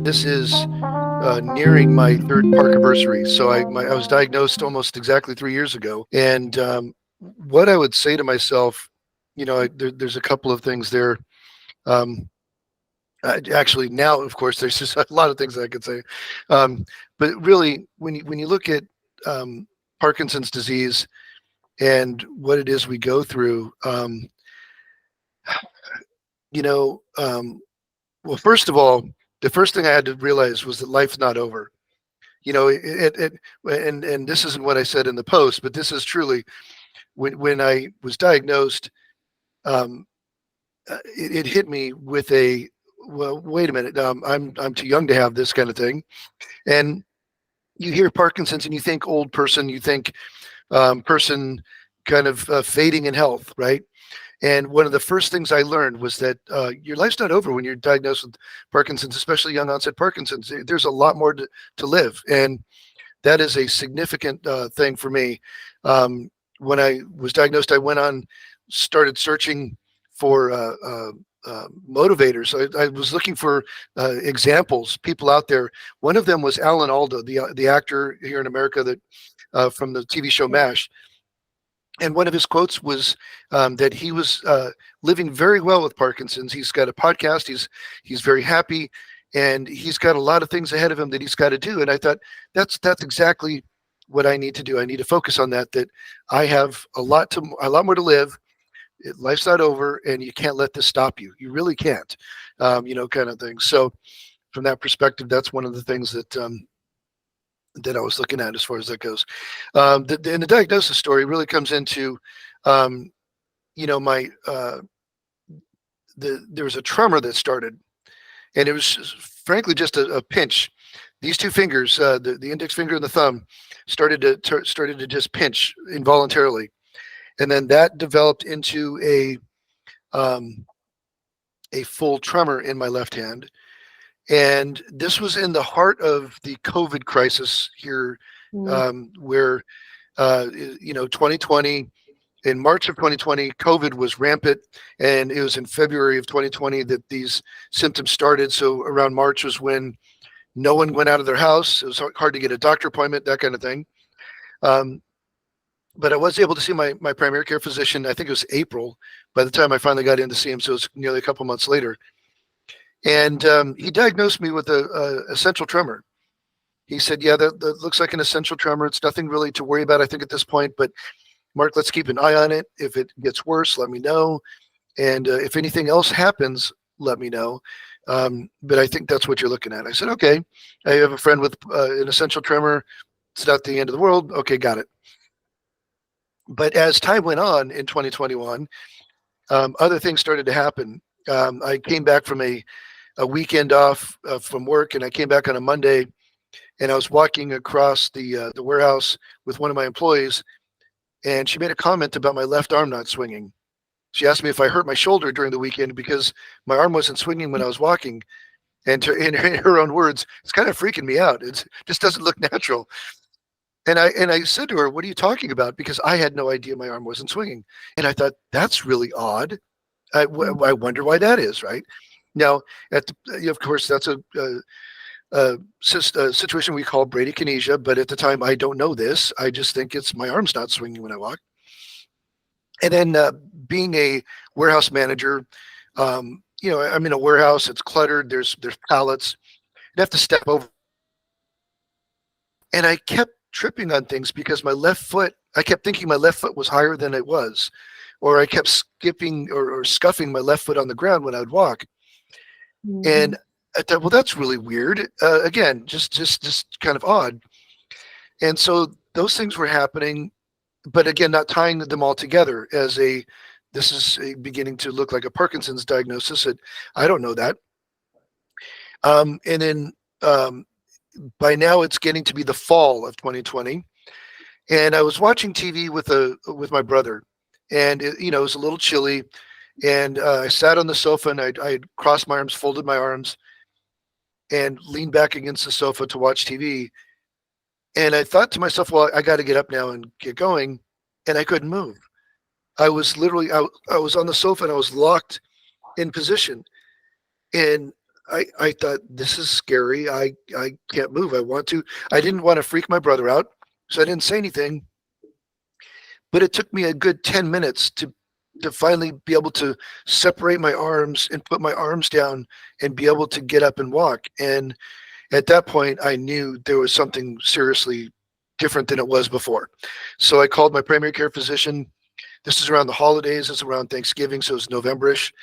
This is nearing my third Parkiversary. So I was diagnosed almost exactly 3 years ago. And what I would say to myself, there's a couple of things there. Um, Actually, now, of course, there's just a lot of things I could say. Um, but really, when you look at Parkinson's disease and what it is we go through, you know, um, well, first of all, the first thing I had to realize was that life's not over. And this isn't what I said in the post, but this is truly when I was diagnosed. Um, it hit me with a, well, wait a minute. I'm too young to have this kind of thing. And you hear Parkinson's and you think old person, you think person kind of fading in health, right? And one of the first things I learned was that your life's not over when you're diagnosed with Parkinson's, especially young onset Parkinson's. There's a lot more to live. And that is a significant thing for me. When I was diagnosed, I went on, started searching for motivators. I was looking for examples, people out there. One of them was Alan Alda, the actor here in America that from the TV show MASH. And one of his quotes was that he was living very well with Parkinson's. He's got a podcast. He's very happy, and he's got a lot of things ahead of him that he's got to do. And I thought that's exactly what I need to do. I need to focus on that. That I have a lot more to live. Life's not over, and you can't let this stop you. You really can't, kind of thing. So from that perspective, that's one of the things that I was looking at as far as that goes. And the diagnosis story really comes into, my there was a tremor that started, and it was frankly just a pinch. These two fingers, the index finger and the thumb, started to just pinch involuntarily, and then that developed into a full tremor in my left hand. And this was in the heart of the COVID crisis here, where 2020, in March of 2020, COVID was rampant, and it was in February of 2020 that these symptoms started. So around March was when no one went out of their house. It was hard to get a doctor appointment, that kind of thing. But I was able to see my primary care physician. I think it was April by the time I finally got in to see him. So it was nearly a couple months later. And he diagnosed me with a essential tremor. He said, yeah, that looks like an essential tremor. It's nothing really to worry about, I think, at this point. But Mark, let's keep an eye on it. If it gets worse, let me know. And if anything else happens, let me know. But I think that's what you're looking at. I said, okay. I have a friend with an essential tremor. It's not the end of the world. Okay, got it. But as time went on in 2021, other things started to happen. I came back from a weekend off from work, and I came back on a Monday, and I was walking across the warehouse with one of my employees, and she made a comment about my left arm not swinging. She asked me if I hurt my shoulder during the weekend because my arm wasn't swinging when I was walking. And in her own words, it's kind of freaking me out. It just doesn't look natural. And I said to her, "What are you talking about?" Because I had no idea my arm wasn't swinging, and I thought that's really odd. I wonder why that is, right? Now, of course, that's a situation we call bradykinesia, but at the time I don't know this. I just think it's my arm's not swinging when I walk. And then being a warehouse manager, I'm in a warehouse. It's cluttered. There's pallets. You have to step over, and I kept tripping on things because my left foot. I kept thinking my left foot was higher than it was, or I kept skipping or scuffing my left foot on the ground when I would walk. And I thought, well, that's really weird. Again, just kind of odd. And so those things were happening, but again, not tying them all together as this is beginning to look like a Parkinson's diagnosis. I don't know that. And then by now it's getting to be the fall of 2020. And I was watching TV with my brother, and it was a little chilly. And I sat on the sofa, and I crossed my arms, folded my arms, and leaned back against the sofa to watch TV. And I thought to myself, well, I got to get up now and get going. And I couldn't move. I was literally, I was on the sofa, and I was locked in position. And I thought, this is scary. I can't move. I didn't want to freak my brother out, so I didn't say anything. But it took me a good 10 minutes to finally be able to separate my arms and put my arms down and be able to get up and walk. And at that point, I knew there was something seriously different than it was before. So I called my primary care physician. This is around the holidays. It's around Thanksgiving, so it's November-ish.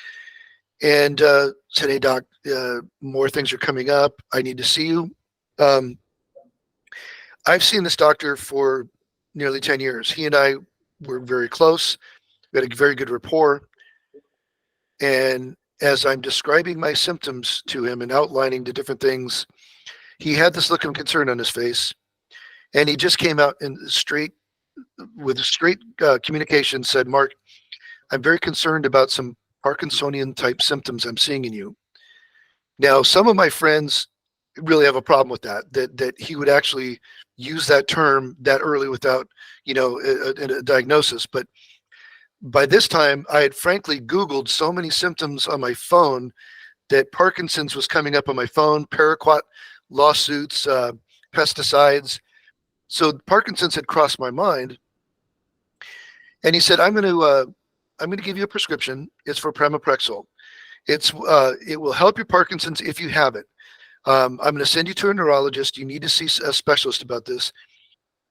And said, hey, doc, more things are coming up. I need to see you. I've seen this doctor for nearly 10 years. He and I were very close. We had a very good rapport. And as I'm describing my symptoms to him and outlining the different things, he had this look of concern on his face. And he just came out and with straight communication said, Mark, I'm very concerned about some Parkinsonian type symptoms I'm seeing in you. Now, some of my friends really have a problem with that he would actually use that term that early without, a diagnosis. But by this time, I had frankly Googled so many symptoms on my phone that Parkinson's was coming up on my phone, paraquat lawsuits, pesticides. So Parkinson's had crossed my mind. And he said, I'm going to give you a prescription. It's for pramipexole. It will help your Parkinson's if you have it. I'm going to send you to a neurologist. You need to see a specialist about this.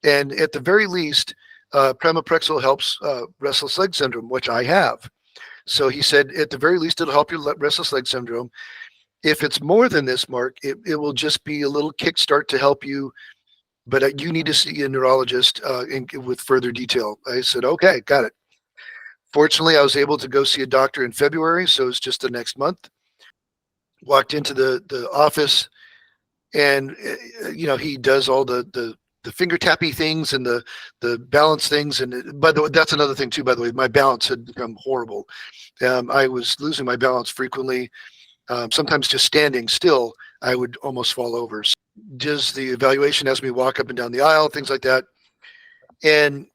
And at the very least, pramipexole helps restless leg syndrome, which I have. So he said, at the very least, it'll help your restless leg syndrome. If it's more than this, Mark, it will just be a little kickstart to help you. But you need to see a neurologist with further detail. I said, okay, got it. Fortunately, I was able to go see a doctor in February, so it's just the next month. Walked into the office, and he does all the finger tappy things and the balance things. And by the way, that's another thing too. By the way, my balance had become horrible. I was losing my balance frequently. Sometimes just standing still, I would almost fall over. So does the evaluation, has me walk up and down the aisle, things like that. And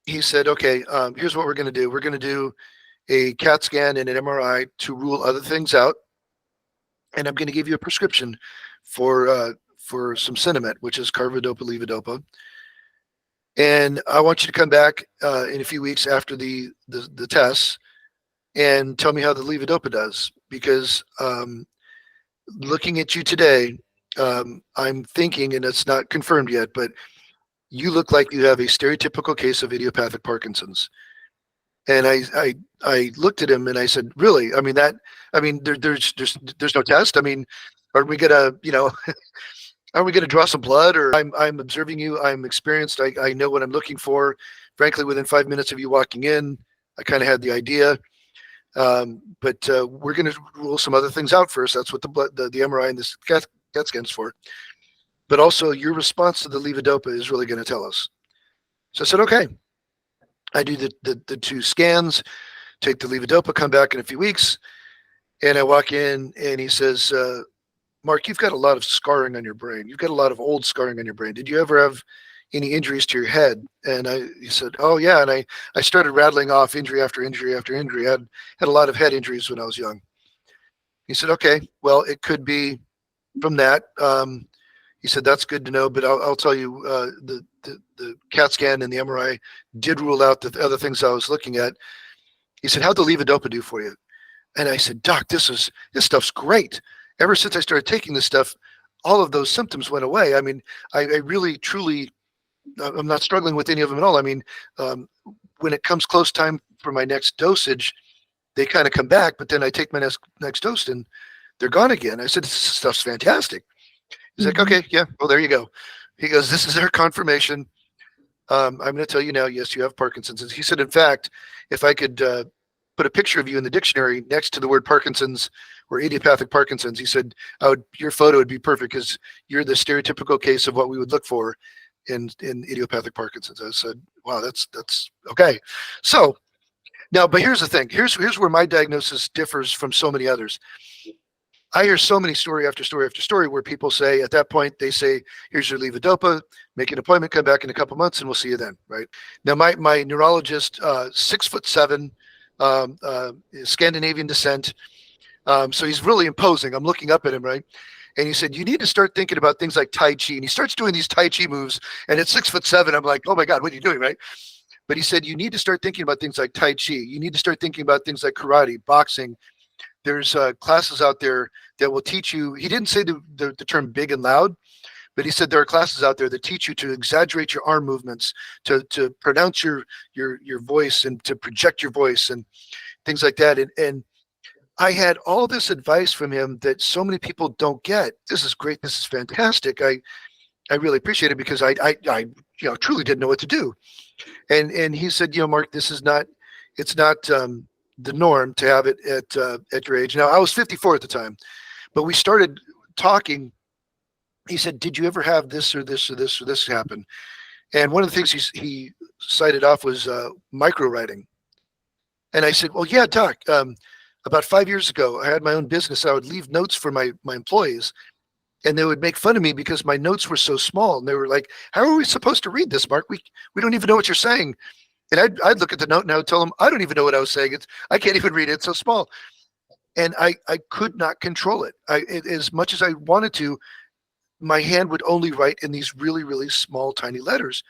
he said, okay, here's what we're going to do. We're going to do a CAT scan and an MRI to rule other things out. And I'm going to give you a prescription for some Sinemet, which is carbidopa levodopa. And I want you to come back in a few weeks after the tests and tell me how the levodopa does. Because looking at you today, I'm thinking, and it's not confirmed yet, but you look like you have a stereotypical case of idiopathic Parkinson's. And I looked at him and I said, really? There's no test. Are we gonna, are we gonna draw some blood? Or I'm observing you. I'm experienced. I know what I'm looking for. Frankly, within 5 minutes of you walking in, I kind of had the idea. But we're gonna rule some other things out first. That's what the MRI and this CAT scan's for. But also your response to the levodopa is really going to tell us. So I said, okay. I do the two scans, take the levodopa, come back in a few weeks. And I walk in and he says, Mark, you've got a lot of scarring on your brain. You've got a lot of old scarring on your brain. Did you ever have any injuries to your head? And he said, oh yeah. And I started rattling off injury after injury after injury. I had a lot of head injuries when I was young. He said, okay, well, it could be from that. He said, that's good to know, but I'll tell you, the CAT scan and the MRI did rule out the other things I was looking at. He said, how'd the levodopa do for you? And I said, doc, this stuff's great. Ever since I started taking this stuff, all of those symptoms went away. I really, truly, I'm not struggling with any of them at all. When it comes close time for my next dosage, they kind of come back, but then I take my next dose and they're gone again. I said, this stuff's fantastic. He's like, okay, yeah, well, there you go. He goes, this is our confirmation. I'm going to tell you now, yes, you have Parkinson's. And he said, in fact, if I could put a picture of you in the dictionary next to the word Parkinson's or idiopathic Parkinson's, he said, your photo would be perfect because you're the stereotypical case of what we would look for in idiopathic Parkinson's. I said, wow, that's okay. So now, but here's the thing. Here's where my diagnosis differs from so many others. I hear so many story after story after story where people say at that point, they say, here's your levodopa, make an appointment, come back in a couple months and we'll see you then, right? Now, my neurologist, 6'7", Scandinavian descent, So he's really imposing. I'm looking up at him, right? And he said, you need to start thinking about things like Tai Chi. And he starts doing these Tai Chi moves. And at 6'7", I'm like, oh my God, what are you doing, right? But he said, you need to start thinking about things like Tai Chi. You need to start thinking about things like karate, boxing. There's classes out there that will teach you. He didn't say the term big and loud, but he said there are classes out there that teach you to exaggerate your arm movements, to pronounce your voice and to project your voice and things like that. And I had all this advice from him that so many people don't get. This is great. This is fantastic. I really appreciate it because I truly didn't know what to do. And he said, Mark, this is not, it's not the norm to have it at your age. Now I was 54 at the time, but we started talking. He said, did you ever have this or this or this or this happen? And one of the things he cited off was micro writing. And I said, well, yeah, Doc, about 5 years ago, I had my own business. I would leave notes for my employees, and they would make fun of me because my notes were so small. And they were like, how are we supposed to read this, Mark? We don't even know what you're saying. And I'd look at the note and I would tell them, I don't even know what I was saying. I can't even read it. It's so small. And I could not control it. As much as I wanted to, my hand would only write in these really, really small, tiny letters.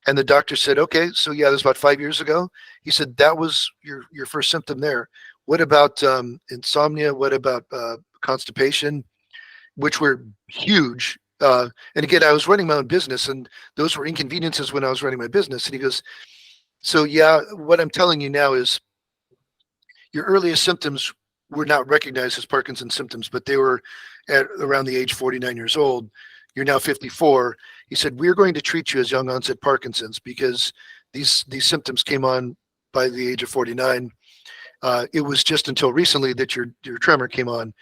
And the doctor said, okay, so yeah, that was about 5 years ago. He said, that was your first symptom there. What about insomnia? What about constipation, which were huge? And again, I was running my own business, and those were inconveniences when I was running my business. And he goes, so yeah, what I'm telling you now is your earliest symptoms were not recognized as Parkinson's symptoms, but they were at around the age 49 years old. You're now 54. He said, we're going to treat you as young onset Parkinson's because these symptoms came on by the age of 49. It was just until recently that your tremor came on.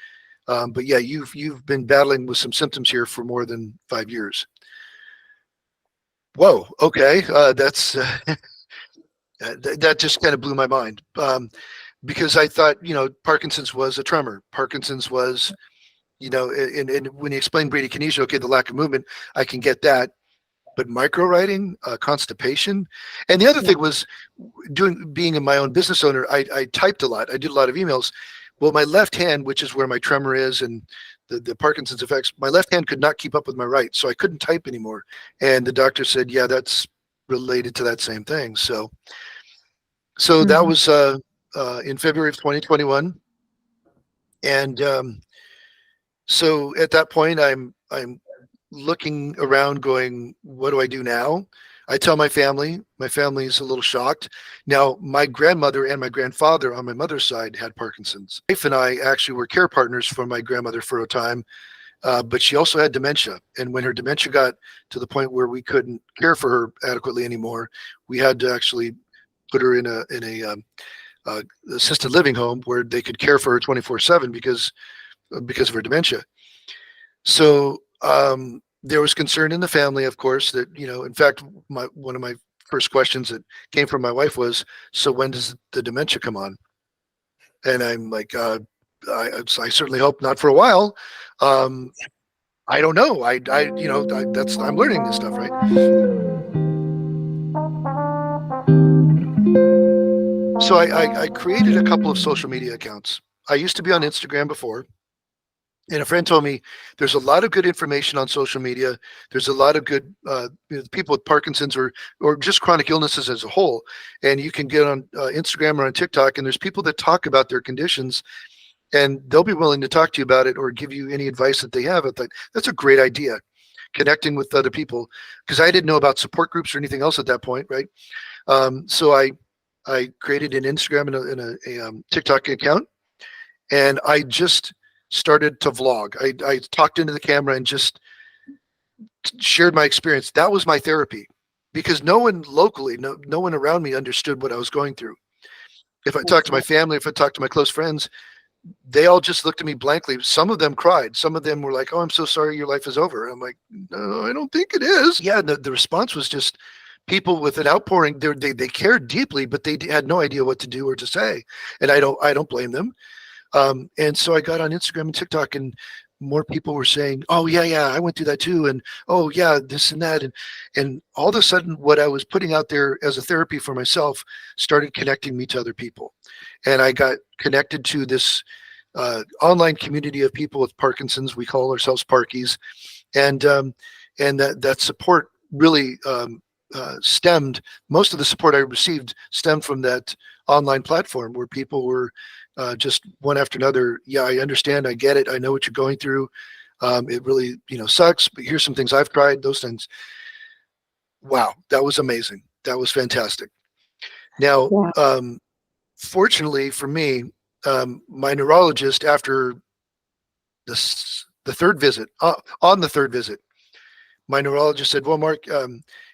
But yeah, you've been battling with some symptoms here for more than 5 years. Whoa. Okay. That's that just kind of blew my mind. Because I thought, Parkinson's was a tremor. Parkinson's was, and when he explained bradykinesia, okay, the lack of movement, I can get that. But micro writing, constipation. And the other thing was being my own business owner, I typed a lot. I did a lot of emails. Well, my left hand, which is where my tremor is and the Parkinson's effects, my left hand could not keep up with my right. So I couldn't type anymore. And the doctor said, yeah, that's related to that same thing. So that was in February of 2021. And so at that point, I'm looking around going, what do I do now? I tell my family. My family's a little shocked. Now, my grandmother and my grandfather on my mother's side had Parkinson's. My wife and I actually were care partners for my grandmother for a time, but she also had dementia. And when her dementia got to the point where we couldn't care for her adequately anymore, we had to actually put her in a assisted living home where they could care for her 24/7 because of her dementia. So there was concern in the family, of course, that, in fact, one of my first questions that came from my wife was, so when does the dementia come on? And I'm like, I certainly hope not for a while. I don't know. I'm learning this stuff, right? So I created a couple of social media accounts. I used to be on Instagram before. And a friend told me there's a lot of good information on social media. There's a lot of good people with Parkinson's or just chronic illnesses as a whole. And you can get on Instagram or on TikTok, and there's people that talk about their conditions, and they'll be willing to talk to you about it or give you any advice that they have. I thought that's a great idea, connecting with other people, because I didn't know about support groups or anything else at that point, right? So I created an Instagram and a TikTok account, and I just started to vlog. I talked into the camera and just shared my experience. That was my therapy, because no one locally, no one around me understood what I was going through. If I talked to my family, if I talked to my close friends, they all just looked at me blankly. Some of them cried. Some of them were like, oh, I'm so sorry your life is over. I'm like, no, I don't think it is. Yeah, the response was just people with an outpouring. They cared deeply, but they had no idea what to do or to say. And I don't blame them. And so I got on Instagram and TikTok, and more people were saying, oh yeah, I went through that too. And oh yeah, this and that. And all of a sudden what I was putting out there as a therapy for myself started connecting me to other people. And I got connected to this online community of people with Parkinson's. We call ourselves Parkies, and that support really stemmed. Most of the support I received stemmed from that online platform where people were just one after another. Yeah, I understand. I get it. I know what you're going through. It really, sucks, but here's some things I've tried. Those things. Wow, that was amazing. That was fantastic. Now, Yeah. fortunately for me, my neurologist, after the third visit, on the third visit, my neurologist said, "Well, Mark,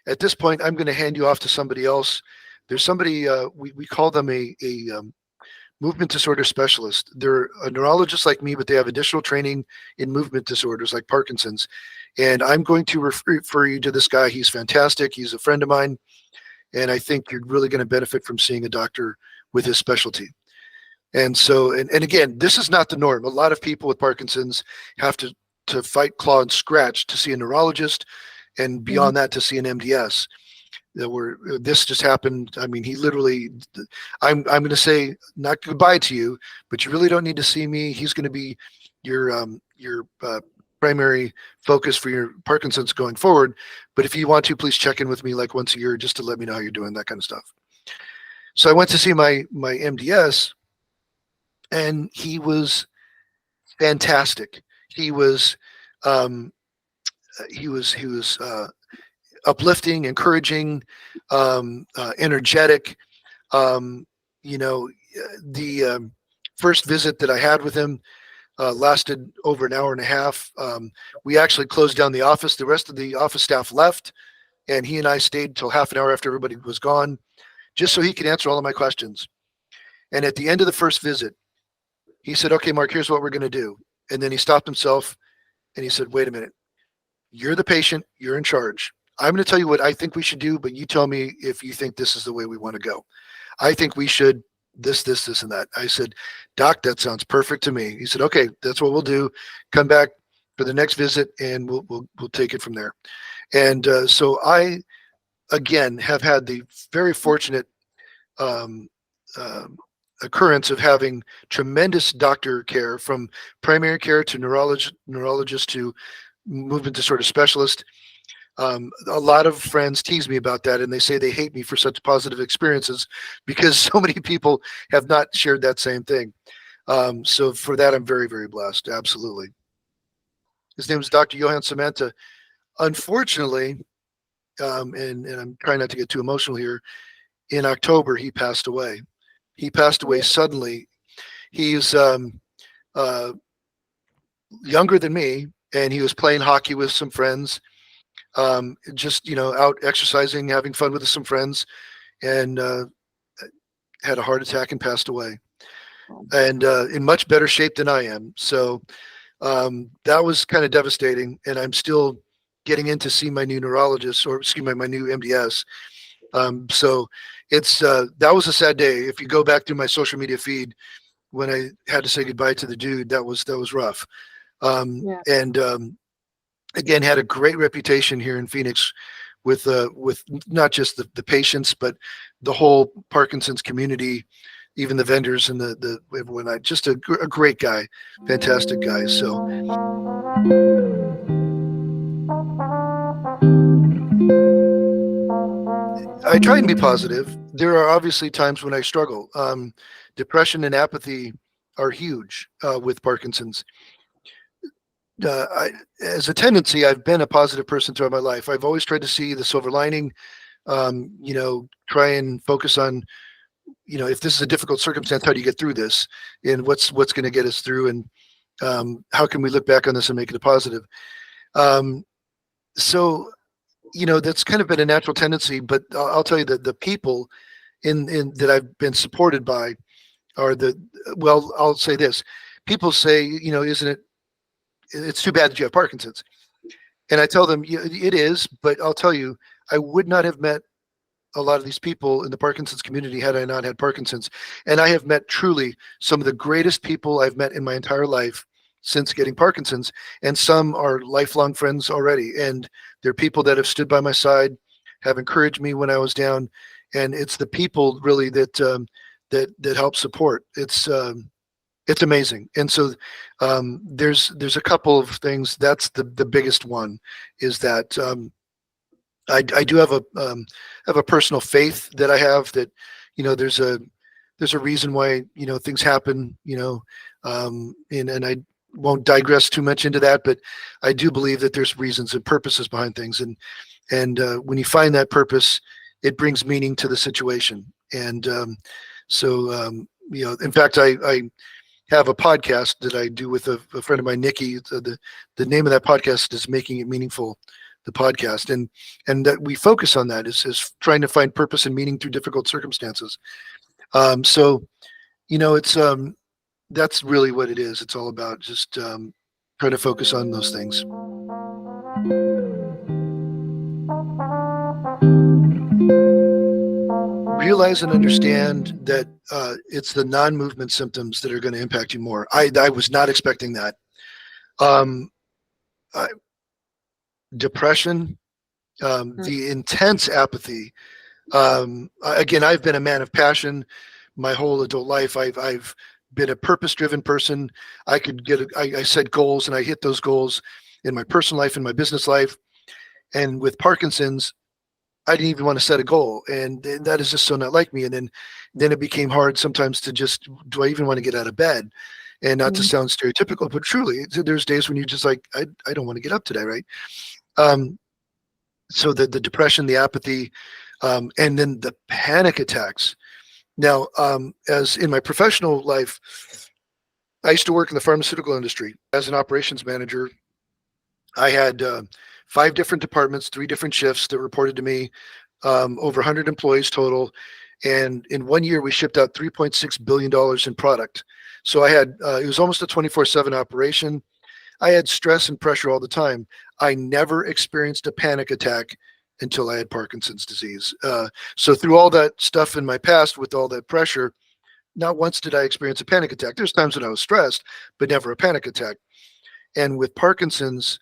at this point, I'm going to hand you off to somebody else. There's somebody we call them a movement disorder specialist. They're a neurologist like me, but they have additional training in movement disorders like Parkinson's. And I'm going to refer you to this guy. He's fantastic. He's a friend of mine, and I think you're really going to benefit from seeing a doctor with his specialty." And so, and again, this is not the norm. A lot of people with Parkinson's have to fight, claw, and scratch to see a neurologist, and beyond that to see an MDS. This just happened. I mean, he literally. I'm going to say not goodbye to you, but you really don't need to see me. He's going to be your primary focus for your Parkinson's going forward. But if you want to, please check in with me like once a year just to let me know how you're doing, that kind of stuff. So I went to see my MDS, and he was fantastic. He was uplifting, encouraging, energetic. The first visit that I had with him lasted over an hour and a half. We actually closed down the office. The rest of the office staff left, and he and I stayed till half an hour after everybody was gone, just so he could answer all of my questions. And at the end of the first visit, he said, "Okay, Mark, here's what we're going to do." And then he stopped himself and he said, "Wait a minute. You're the patient. You're in charge. I'm going to tell you what I think we should do, but you tell me if you think this is the way we want to go. I think we should this, and that." I said, "Doc, that sounds perfect to me." He said, "Okay, that's what we'll do. Come back for the next visit, and we'll take it from there." And so I, again, have had the very fortunate um, occurrence of having tremendous doctor care, from primary care to neurologist to movement disorder specialist. A lot of friends tease me about that, and they say they hate me for such positive experiences because so many people have not shared that same thing. So for that, I'm very, very blessed. Absolutely. His name is Dr. Johann Samantha. Unfortunately, and I'm trying not to get too emotional here, in October, he passed away. He passed away suddenly. He's younger than me, and he was playing hockey with some friends, just out exercising, having fun with some friends, and had a heart attack and passed away, and in much better shape than I am. So that was kind of devastating, and I'm still getting in to see my new neurologist, or excuse me, my new MDS. So it's that was a sad day. If you go back through my social media feed, when I had to say goodbye to the dude, that was rough. And again, had a great reputation here in Phoenix with not just the patients, but the whole Parkinson's community, even the vendors and the everyone. Just a great guy, fantastic guy. So I try and be positive. There are obviously times when I struggle. Depression and apathy are huge with Parkinson's. As a tendency, I've been a positive person throughout my life. I've always tried to see the silver lining. Try and focus on, if this is a difficult circumstance, how do you get through this, and what's going to get us through, and how can we look back on this and make it a positive. So that's kind of been a natural tendency. But I'll tell you that the people in that I've been supported by are I'll say this: people say, isn't it? It's too bad that you have Parkinson's. And I tell them, it is, but I'll tell you, I would not have met a lot of these people in the Parkinson's community had I not had Parkinson's. And I have met truly some of the greatest people I've met in my entire life since getting Parkinson's. And some are lifelong friends already. And they're people that have stood by my side, have encouraged me when I was down. And it's the people really that help support. It's It's amazing. And so there's a couple of things. That's the biggest one, is that I do have a personal faith that I have, that there's a reason why things happen, and I won't digress too much into that, but I do believe that there's reasons and purposes behind things, and when you find that purpose, it brings meaning to the situation. And in fact, I have a podcast that I do with a friend of mine, Nikki. The name of that podcast is Making It Meaningful, the podcast, and that we focus on that is trying to find purpose and meaning through difficult circumstances. So it's that's really what it is. It's all about just trying to focus on those things. Realize and understand that it's the non-movement symptoms that are going to impact you more. I was not expecting that. Depression, the intense apathy. Again, I've been a man of passion my whole adult life. I've been a purpose-driven person. I set goals and I hit those goals in my personal life, in my business life. And with Parkinson's, I didn't even want to set a goal, and that is just so not like me. And then it became hard sometimes to just, do I even want to get out of bed? And not to sound stereotypical, but truly, there's days when you're just like, I don't want to get up today, right? So the depression, the apathy, and then the panic attacks. Now, as in my professional life, I used to work in the pharmaceutical industry as an operations manager. I had 5 different departments, 3 different shifts that reported to me, over 100 employees total. And in 1 year, we shipped out $3.6 billion in product. So I had, it was almost a 24/7 operation. I had stress and pressure all the time. I never experienced a panic attack until I had Parkinson's disease. So through all that stuff in my past, with all that pressure, not once did I experience a panic attack. There's times when I was stressed, but never a panic attack. And with Parkinson's,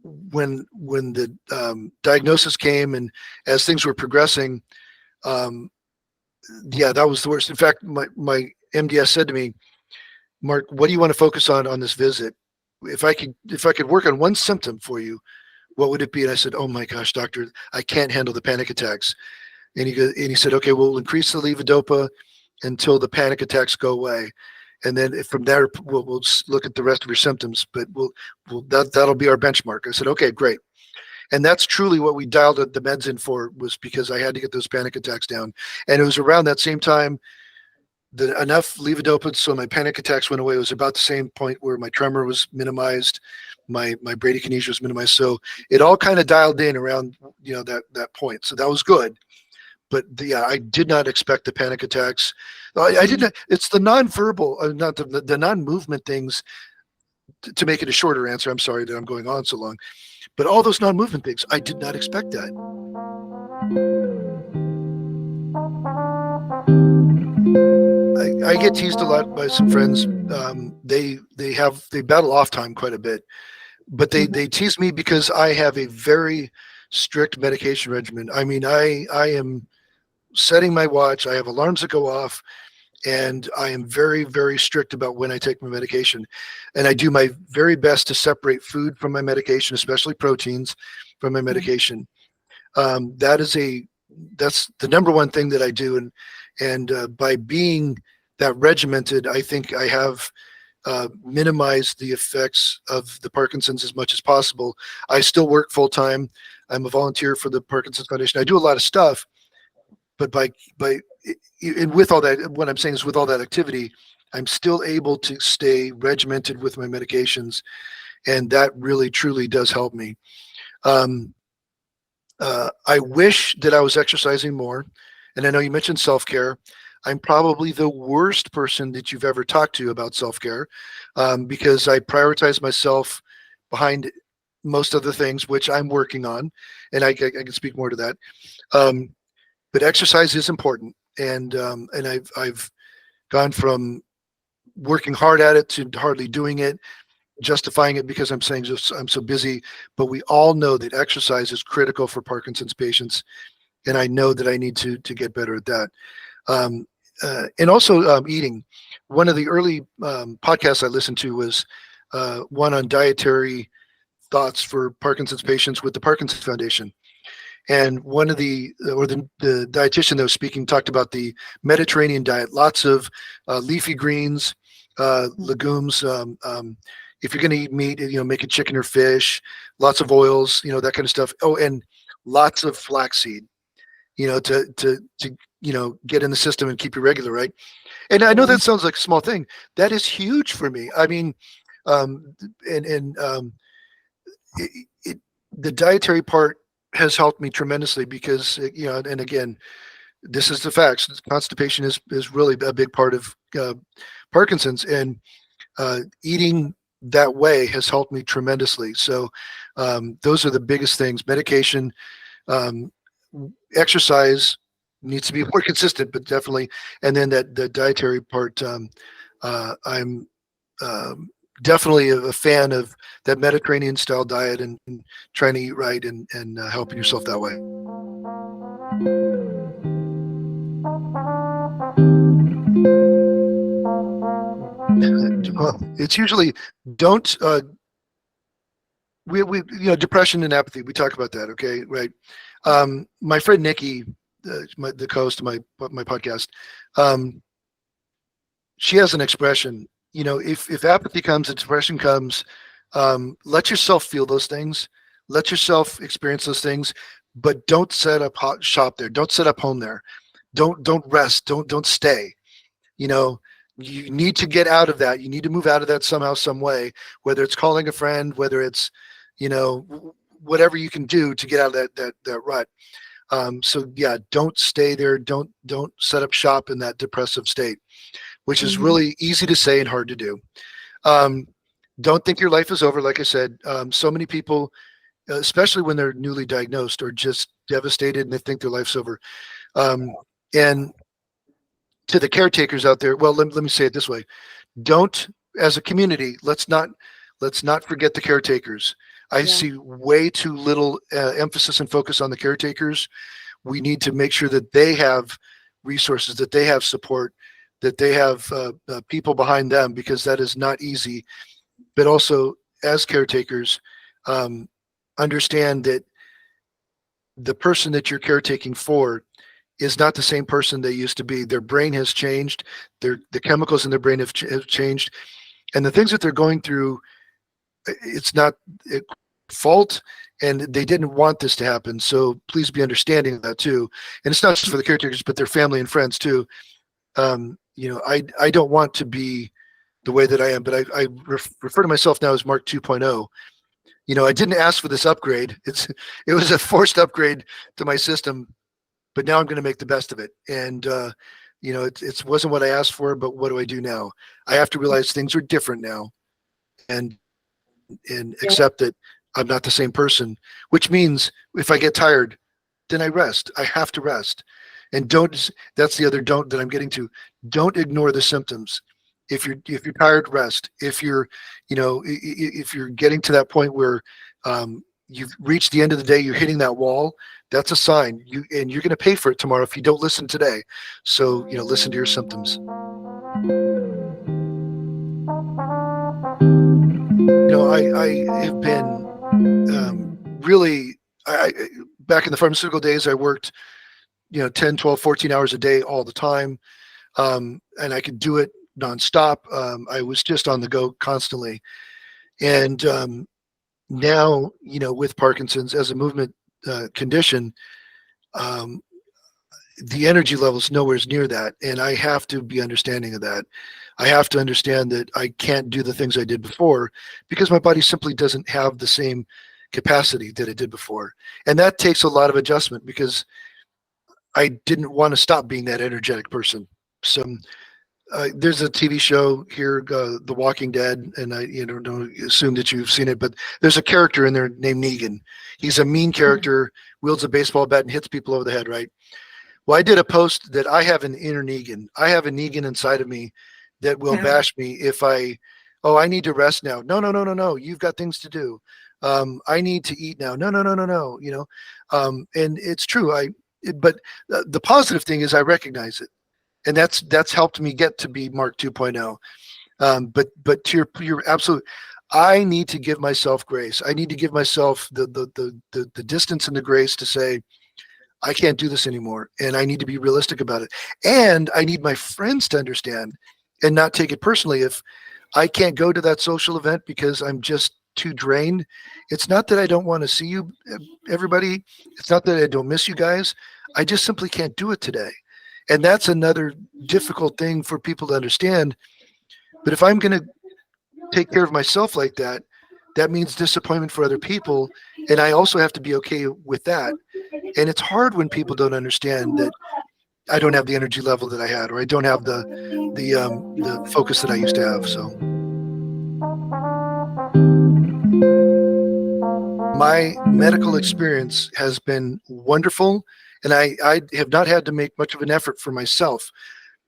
when the diagnosis came, and as things were progressing, that was the worst. In fact, my MDS said to me, "Mark, what do you want to focus on this visit? If I could work on one symptom for you, what would it be?" And I said, "Oh my gosh, doctor, I can't handle the panic attacks." And he said, "Okay, we'll increase the levodopa until the panic attacks go away, and then from there we'll look at the rest of your symptoms. But that'll be our benchmark." I said, "Okay, great." And that's truly what we dialed the meds in for, was because I had to get those panic attacks down. And it was around that same time enough levodopa so my panic attacks went away. It was about the same point where my tremor was minimized, my bradykinesia was minimized. So it all kind of dialed in around that point. So that was good. But I did not expect the panic attacks. I didn't. It's the nonverbal, not the non-movement things. To make it a shorter answer, I'm sorry that I'm going on so long, but all those non-movement things, I did not expect that. I get teased a lot by some friends. They battle off time quite a bit, but they tease me because I have a very strict medication regimen. I mean, I am setting my watch. I have alarms that go off, and I am very, very strict about when I take my medication. And I do my very best to separate food from my medication, especially proteins from my medication. That's the number one thing that I do. And by being that regimented, I think I have minimized the effects of the Parkinson's as much as possible. I still work full time. I'm a volunteer for the Parkinson's Foundation. I do a lot of stuff, but and with all that, what I'm saying is, with all that activity, I'm still able to stay regimented with my medications, and that really truly does help me. I wish that I was exercising more, and I know you mentioned self-care. I'm probably the worst person that you've ever talked to about self-care, because I prioritize myself behind most of the things, which I'm working on, and I can speak more to that. But exercise is important, and I've gone from working hard at it to hardly doing it, justifying it because I'm saying I'm so busy. But we all know that exercise is critical for Parkinson's patients, and I know that I need to get better at that. and also eating. One of the early podcasts I listened to was one on dietary thoughts for Parkinson's patients with the Parkinson Foundation. And one of the dietitian that was speaking talked about the Mediterranean diet, lots of leafy greens, legumes. If you're going to eat meat, make it chicken or fish, lots of oils, that kind of stuff. Oh, and lots of flaxseed, to get in the system and keep you regular, right? And I know that sounds like a small thing. That is huge for me. I mean, and it, it, the dietary part has helped me tremendously because, and again, this is the facts. Constipation is really a big part of Parkinson's, and eating that way has helped me tremendously. So those are the biggest things. Medication, exercise needs to be more consistent, but definitely. And then the dietary part, I'm definitely a fan of that Mediterranean style diet and trying to eat right and helping yourself that way. Well, it's usually don't we depression and apathy. We talk about that, okay, right? My friend Nikki, the host of my podcast, she has an expression. If apathy comes and depression comes, let yourself feel those things, let yourself experience those things, but don't set up shop there. Don't set up home there. Don't rest. Don't stay. You need to get out of that. You need to move out of that somehow, some way, whether it's calling a friend, whether it's, whatever you can do to get out of that rut. So yeah, don't stay there. Don't set up shop in that depressive state, which is really easy to say and hard to do. Don't think your life is over. Like I said, so many people, especially when they're newly diagnosed, are just devastated and they think their life's over. And to the caretakers out there, well, let me say it this way. Don't, as a community, let's not forget the caretakers. I see way too little emphasis and focus on the caretakers. We need to make sure that they have resources, that they have support, that they have people behind them, because that is not easy. But also, as caretakers, understand that the person that you're caretaking for is not the same person they used to be. Their brain has changed. The chemicals in their brain have changed. And the things that they're going through, it's not fault, and they didn't want this to happen. So please be understanding of that too. And it's not just for the caretakers, but their family and friends too. I don't want to be the way that I am, but I refer to myself now as Mark 2.0. I didn't ask for this upgrade. It was a forced upgrade to my system, but now I'm going to make the best of it. And it wasn't what I asked for, but what do I do now? I have to realize things are different now, and accept that I'm not the same person, which means if I get tired, then I rest. I have to rest. And that's the other don't that I'm getting to. Don't ignore the symptoms. If you're tired, rest. If you're getting to that point where you've reached the end of the day, you're hitting that wall, that's a sign. And you're going to pay for it tomorrow if you don't listen today. So, listen to your symptoms. I have been really, back in the pharmaceutical days, I worked, 10, 12, 14 hours a day all the time. And I could do it nonstop. I was just on the go constantly. And now, with Parkinson's as a movement condition, the energy level is nowhere near that. And I have to be understanding of that. I have to understand that I can't do the things I did before because my body simply doesn't have the same capacity that it did before. And that takes a lot of adjustment because I didn't want to stop being that energetic person. So there's a TV show here, The Walking Dead, and I don't assume that you've seen it, but there's a character in there named Negan. He's a mean character, wields a baseball bat and hits people over the head, right? Well, I did a post that I have an inner Negan. I have a Negan inside of me that will bash me if I need to rest now. No. You've got things to do. I need to eat now. No. And it's true. But the positive thing is I recognize it. And that's helped me get to be Mark 2.0. But to your absolute, I need to give myself grace. I need to give myself the distance and the grace to say, I can't do this anymore. And I need to be realistic about it. And I need my friends to understand and not take it personally. If I can't go to that social event because I'm just too drained, it's not that I don't want to see you, everybody. It's not that I don't miss you guys. I just simply can't do it today. And that's another difficult thing for people to understand. But if I'm going to take care of myself like that, that means disappointment for other people. And I also have to be okay with that. And it's hard when people don't understand that I don't have the energy level that I had, or I don't have the focus that I used to have. So my medical experience has been wonderful, and I have not had to make much of an effort for myself.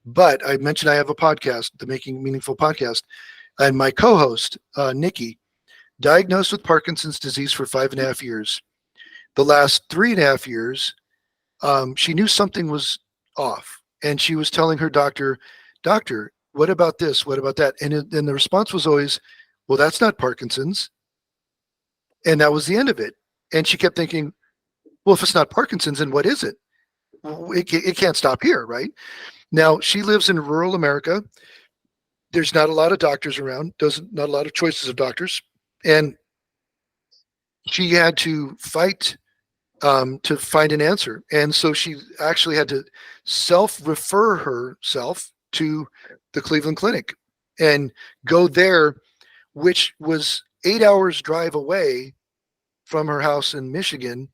But I mentioned I have a podcast, the Making Meaningful podcast, and my co-host, Nikki, diagnosed with Parkinson's disease for 5.5 years. The last 3.5 years, she knew something was off, and she was telling her doctor, what about this? What about that? And the response was always, well, that's not Parkinson's. And that was the end of it. And she kept thinking, well, if it's not Parkinson's, then what is it? It can't stop here, right? Now, she lives in rural America. There's not a lot of doctors around, not a lot of choices of doctors. And she had to fight to find an answer. And so she actually had to self-refer herself to the Cleveland Clinic and go there, which was 8 hours drive away from her house in Michigan,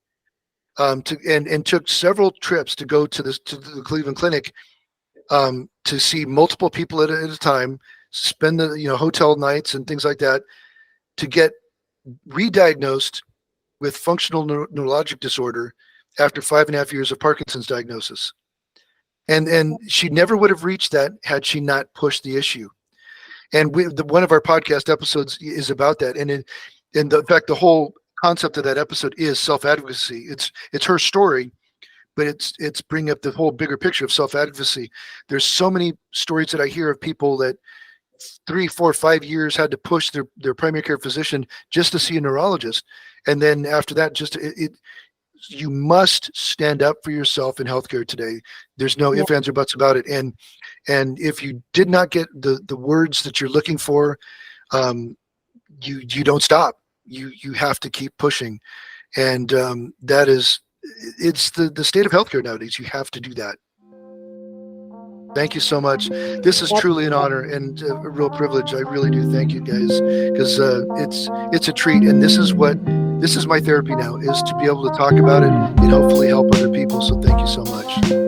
and took several trips to go to the Cleveland Clinic to see multiple people at a time, spend the hotel nights and things like that, to get re-diagnosed with functional neurologic disorder after 5.5 years of Parkinson's diagnosis. And she never would have reached that had she not pushed the issue. And one of our podcast episodes is about that. And in fact, the whole concept of that episode is self-advocacy. It's her story, but it's bringing up the whole bigger picture of self-advocacy. There's so many stories that I hear of people that 3, 4, 5 years had to push their primary care physician just to see a neurologist. And then after that, you must stand up for yourself in healthcare today. There's no ifs, ands, or buts about it. And if you did not get the words that you're looking for, you don't stop. You have to keep pushing. And it's the state of healthcare nowadays. You have to do that. Thank you so much. This is truly an honor and a real privilege. I really do thank you guys, because it's a treat. And this is my therapy now, is to be able to talk about it and hopefully help other people. So thank you so much.